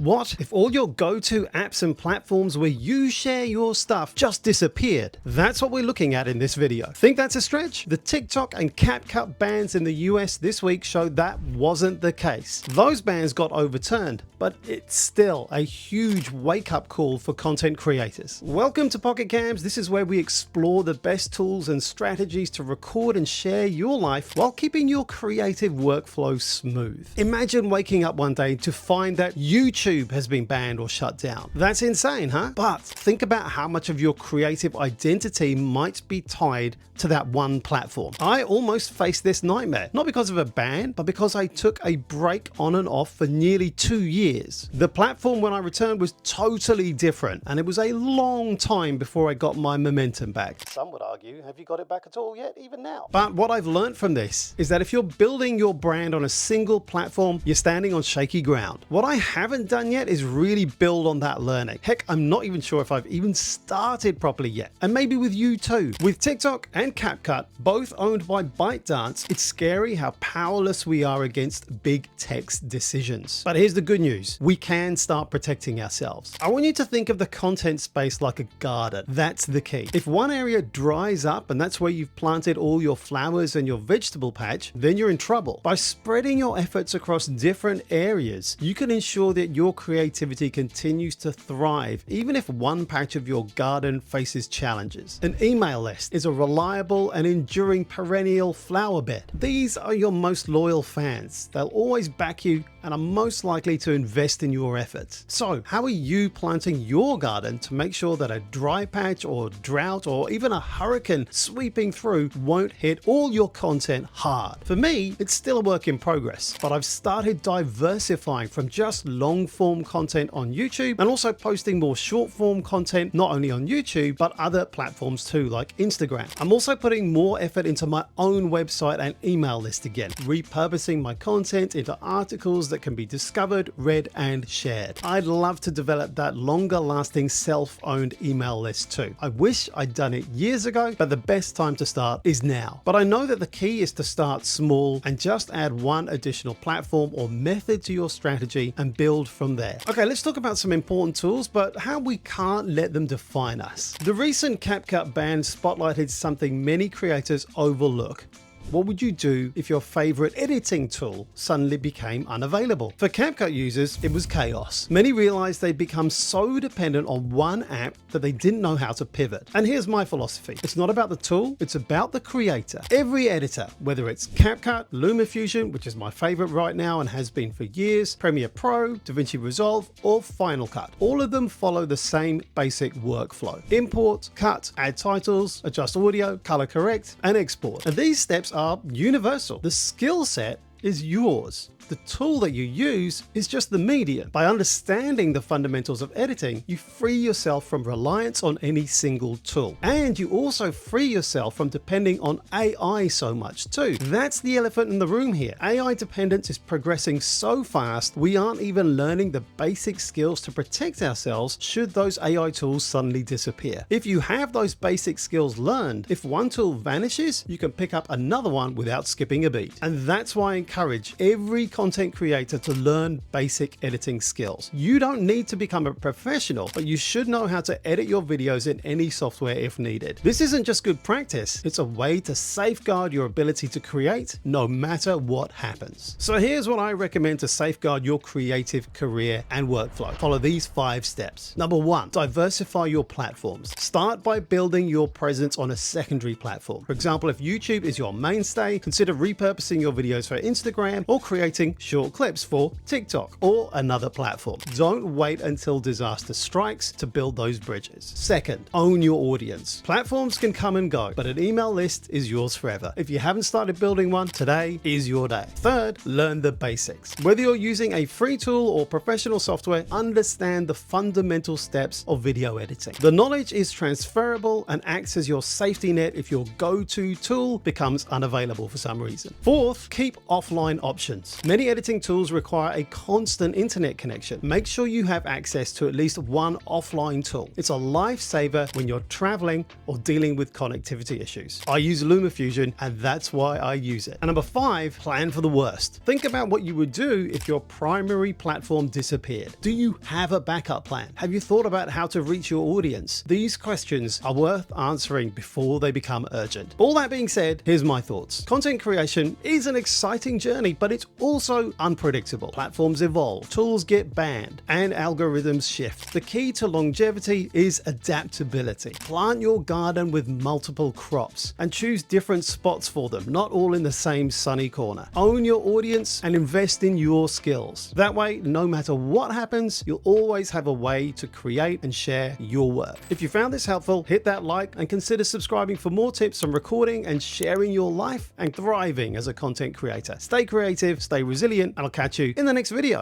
What if all your go-to apps and platforms where you share your stuff just disappeared? That's what we're looking at in this video. Think that's a stretch? The TikTok and CapCut bans in the US this week showed that wasn't the case. Those bans got overturned, but it's still a huge wake-up call for content creators. Welcome to Pocket Cams. This is where we explore the best tools and strategies to record and share your life while keeping your creative workflow smooth. Imagine waking up one day to find that YouTube has been banned or shut down. That's insane, huh? But think about how much of your creative identity might be tied to that one platform. I almost faced this nightmare, not because of a ban, but because I took a break on and off for nearly 2 years. The platform when I returned was totally different, and it was a long time before I got my momentum back. Some would argue, have you got it back at all yet, even now? But what I've learned from this is that if you're building your brand on a single platform, you're standing on shaky ground. What I haven't done yet is really build on that learning. Heck, I'm not even sure if I've even started properly yet. And maybe with you too. With TikTok and CapCut, both owned by ByteDance, it's scary how powerless we are against big tech's decisions. But here's the good news. We can start protecting ourselves. I want you to think of the content space like a garden. That's the key. If one area dries up and that's where you've planted all your flowers and your vegetable patch, then you're in trouble. By spreading your efforts across different areas, you can ensure that your creativity continues to thrive, even if one patch of your garden faces challenges. An email list is a reliable and enduring perennial flower bed. These are your most loyal fans. They'll always back you and are most likely to invest in your efforts. So, how are you planting your garden to make sure that a dry patch or drought or even a hurricane sweeping through won't hit all your content hard? For me, it's still a work in progress, but I've started diversifying from just long form content on YouTube and also posting more short form content not only on YouTube but other platforms too, like Instagram. I'm also putting more effort into my own website and email list again, repurposing my content into articles that can be discovered, read and shared. I'd love to develop that longer lasting self-owned email list too. I wish I'd done it years ago, but the best time to start is now. But I know that the key is to start small and just add one additional platform or method to your strategy and build from there. Okay, let's talk about some important tools, but how we can't let them define us. The recent CapCut ban spotlighted something many creators overlook. What would you do if your favorite editing tool suddenly became unavailable? For CapCut users, it was chaos. Many realized they'd become so dependent on one app that they didn't know how to pivot. And here's my philosophy. It's not about the tool, it's about the creator. Every editor, whether it's CapCut, LumaFusion, which is my favorite right now and has been for years, Premiere Pro, DaVinci Resolve, or Final Cut, all of them follow the same basic workflow. Import, cut, add titles, adjust audio, color correct, and export. And these steps are universal. The skill set is yours. The tool that you use is just the medium. By understanding the fundamentals of editing, you free yourself from reliance on any single tool. And you also free yourself from depending on AI so much too. That's the elephant in the room here. AI dependence is progressing so fast, we aren't even learning the basic skills to protect ourselves should those AI tools suddenly disappear. If you have those basic skills learned, if one tool vanishes, you can pick up another one without skipping a beat. And that's why I encourage every content creator to learn basic editing skills. You don't need to become a professional, but you should know how to edit your videos in any software if needed. This isn't just good practice, it's a way to safeguard your ability to create no matter what happens. So here's what I recommend to safeguard your creative career and workflow. Follow these 5 steps. Number 1, diversify your platforms. Start by building your presence on a secondary platform. For example, if YouTube is your mainstay, consider repurposing your videos for Instagram or creating short clips for TikTok or another platform. Don't wait until disaster strikes to build those bridges. Second, own your audience. Platforms can come and go, but an email list is yours forever. If you haven't started building one, today is your day. Third, learn the basics. Whether you're using a free tool or professional software, understand the fundamental steps of video editing. The knowledge is transferable and acts as your safety net if your go-to tool becomes unavailable for some reason. Fourth, keep offline options. Many Many editing tools require a constant internet connection. Make sure you have access to at least one offline tool. It's a lifesaver when you're traveling or dealing with connectivity issues. I use LumaFusion, and that's why I use it. And number 5, plan for the worst. Think about what you would do if your primary platform disappeared. Do you have a backup plan? Have you thought about how to reach your audience? These questions are worth answering before they become urgent. All that being said, here's my thoughts. Content creation is an exciting journey, but it's also unpredictable. Platforms evolve, tools get banned, and algorithms shift. The key to longevity is adaptability. Plant your garden with multiple crops and choose different spots for them, not all in the same sunny corner. Own your audience and invest in your skills. That way, no matter what happens, you'll always have a way to create and share your work. If you found this helpful, hit that like and consider subscribing for more tips on recording and sharing your life and thriving as a content creator. Stay creative, stay resilient, and I'll catch you in the next video.